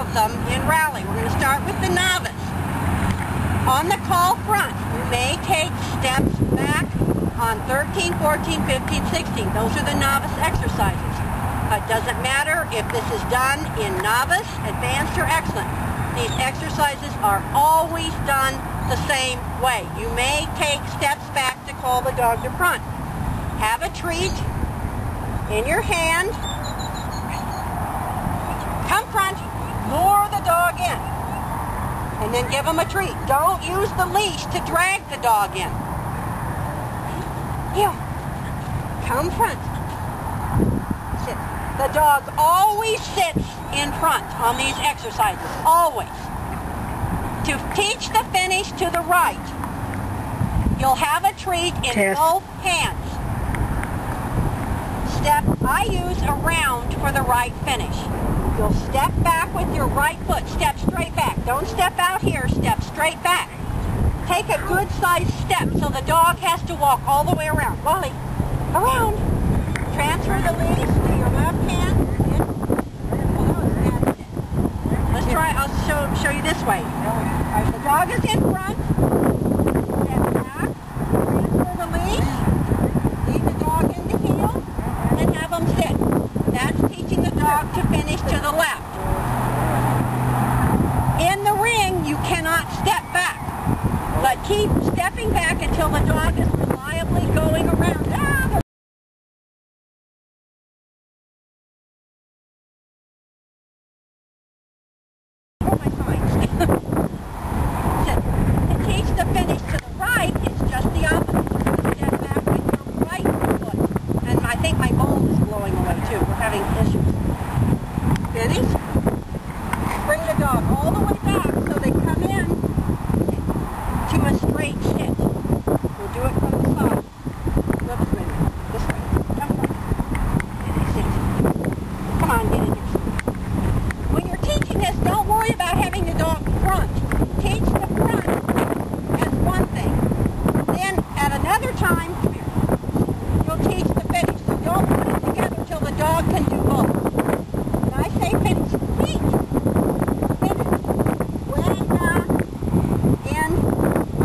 of them in rally. We're going to start with the novice. On the call front, you may take steps back on 13, 14, 15, 16. Those are the novice exercises. It doesn't matter if this is done in novice, advanced, or excellent. These exercises are always done the same way. You may take steps back to call the dog to front. Have a treat in your hand. Come front, lure the dog in, and then give him a treat. Don't use the leash to drag the dog in. Heel. Come front. Sit. The dog always sits in front on these exercises, always. To teach the finish to the right, you'll have a treat in both hands. Step, I use around for the right finish. You'll step back with your right foot, step straight back. Don't step out here, step straight back. Take a good sized step so the dog has to walk all the way around. Wally, around. Transfer the leash to your left hand. Let's try, I'll show you this way. The dog is in front. Step back. Transfer the leash. Lead the dog in the heel. And have him sit. That's teaching the dog to finish to the left. In the ring, you cannot step back. But keep stepping back until the dog is reliably going around. To teach the finish to the right, it's just the opposite. Step back with your right foot. And I think my bowl is blowing away too. We're having issues. Finish. Bring the dog all the way back so they come in to a straight sit. We'll do it from the side. Whoops, wait a minute. This way. Come on. Sit. Come on, get in here. When you're teaching this, don't worry about having the dog front. Teach the front as one thing. Then at another time, come here, you'll teach the finish. So don't put it together till the dog can do both. When I say finish, teach. Finish. Way back, in,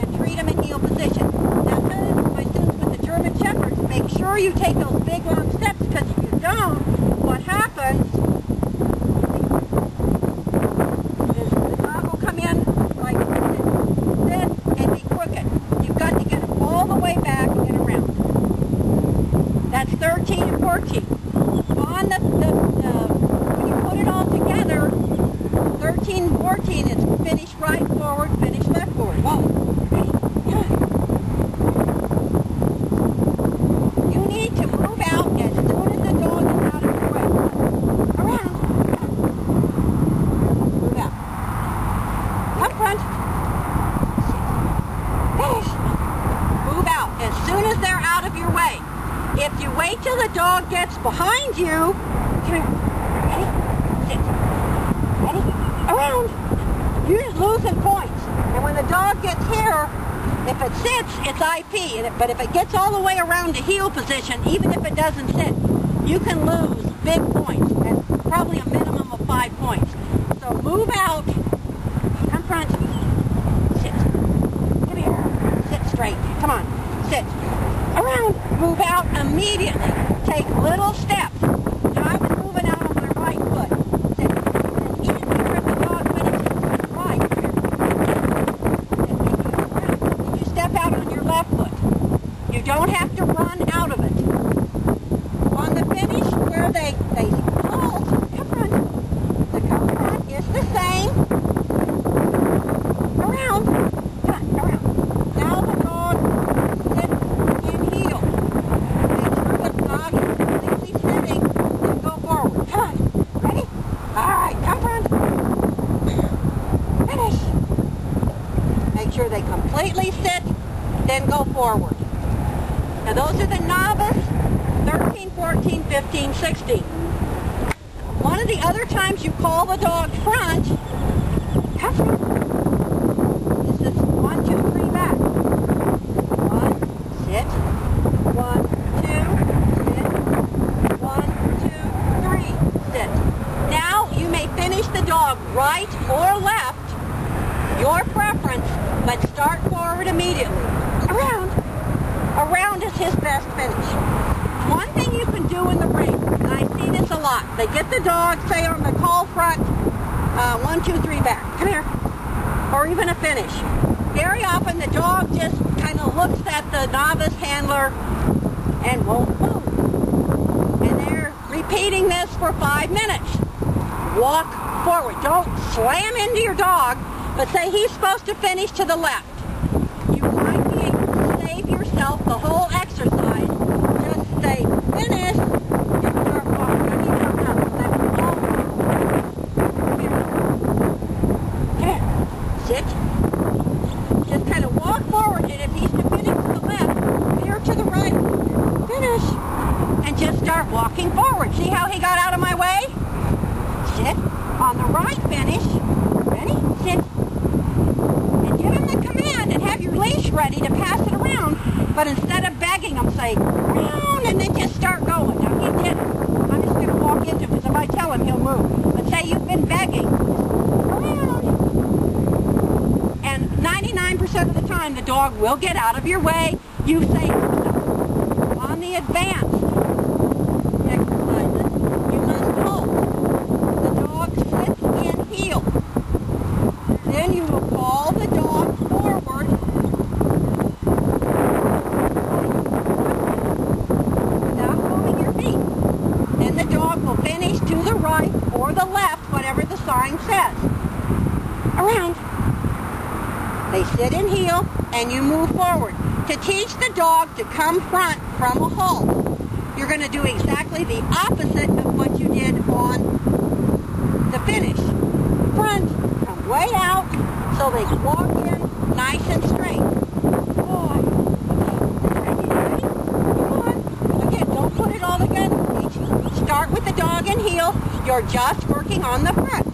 and treat them in heel position. Now, my students with the German Shepherds, make sure you take those big long steps, because if you don't, what happens is the dog will come in like this and be crooked. You've got to get him all the way back and around. That's 13 and 14. On when you put it all together, 13 and 14 is finish right forward, finish left forward. Whoa. You need to move out as soon as the dog is out of your way. Around. Move out. Come front. Finish. Move out as soon as they're out of your way. If you wait till the dog gets behind you, come here. Ready? Sit. Ready? Around. You're just losing points. And when the dog gets here, if it sits, it's IP. But if it gets all the way around to heel position, even if it doesn't sit, you can lose big points, and probably a minimum of 5 points. So move out. Come front. Sit. Come here. Sit straight. Come on. Sit. Around. Move out immediately. Take little steps. Now I was moving out on my right foot. Sit. And even if the dog finishes right, and you step out on your left foot. You don't have to run out of it. On the finish, where they halt, come front. The come front is the same. Around. Come on, around. Now the dog sits in heel. Make sure the dog is completely sitting and go forward. Come on. Ready? Alright, come front. Finish. Make sure they completely sit, then go forward. Now those are the novice, 13, 14, 15, 16. One of the other times you call the dog front, come front. This is 1, 2, 3 back. 1, sit. 1, 2, sit. 1, 2, 3, sit. Now you may finish the dog dog right or left, your preference, but start forward immediately. Around. Around is his best finish. One thing you can do in the ring, and I see this a lot, they get the dog, say on the call front, 1, 2, 3 back, come here, or even a finish. Very often the dog just kind of looks at the novice handler and won't move. And they're repeating this for 5 minutes. Walk forward. Don't slam into your dog, but say he's supposed to finish to the left. You might be able to save yourself the whole exercise. Just say, finish, and start walking. You need to come here. Sit. Just kind of walk forward, and if he's to finish to the left, veer to the right. Finish. And just start walking forward. See how he got out of my way? Sit. On the right finish. Ready? Sit. And give him the command and have your leash ready to pass it around. But instead of begging him, say, round, and then just start going. Now he didn't. I'm just going to walk into him because if I tell him, he'll move. But say you've been begging. Round. And 99% of the time, the dog will get out of your way. You say on the advanced exercises, you must hold. The dog sits in heel. Then you will call the dog forward without moving your feet. Then the dog will finish to the right or the left, whatever the sign says. Around. They sit in heel and you move forward. To teach the dog to come front from a halt, you're going to do exactly the opposite of what you did on the finish. Front, come way out, so they can walk in nice and straight. Boy. Ready? Come on. Again, don't put it all together. Start with the dog in heel. You're just working on the front.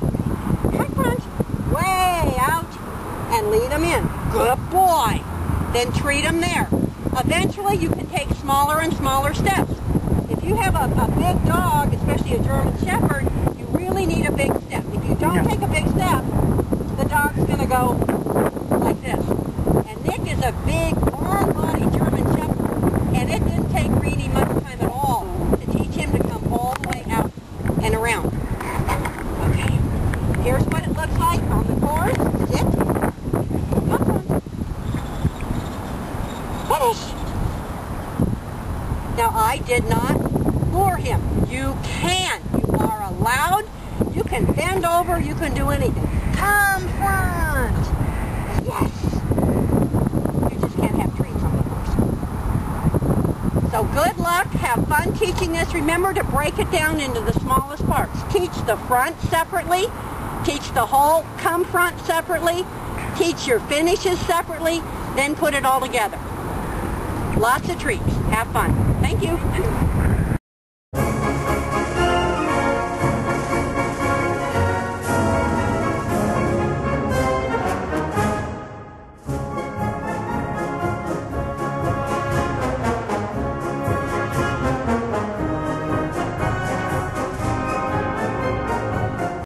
Come front, way out, and lead them in. Good boy. Then treat them there. Eventually, you can take smaller and smaller steps. If you have a big dog, especially a German Shepherd, you really need a big step. If you don't take a big step, the dog's going to go like this. And Nick is a big, long-bodied German Shepherd, and it didn't take Greenie much time at all to teach him to come all the way out and around. Okay, here's what it looks like on the course. Sit. Finish. Now, I did not lure him. You can. You are allowed. You can bend over. You can do anything. Come front. Yes. You just can't have treats on the course. So good luck. Have fun teaching this. Remember to break it down into the smallest parts. Teach the front separately. Teach the whole come front separately. Teach your finishes separately. Then put it all together. Lots of treats. Have fun. Thank you.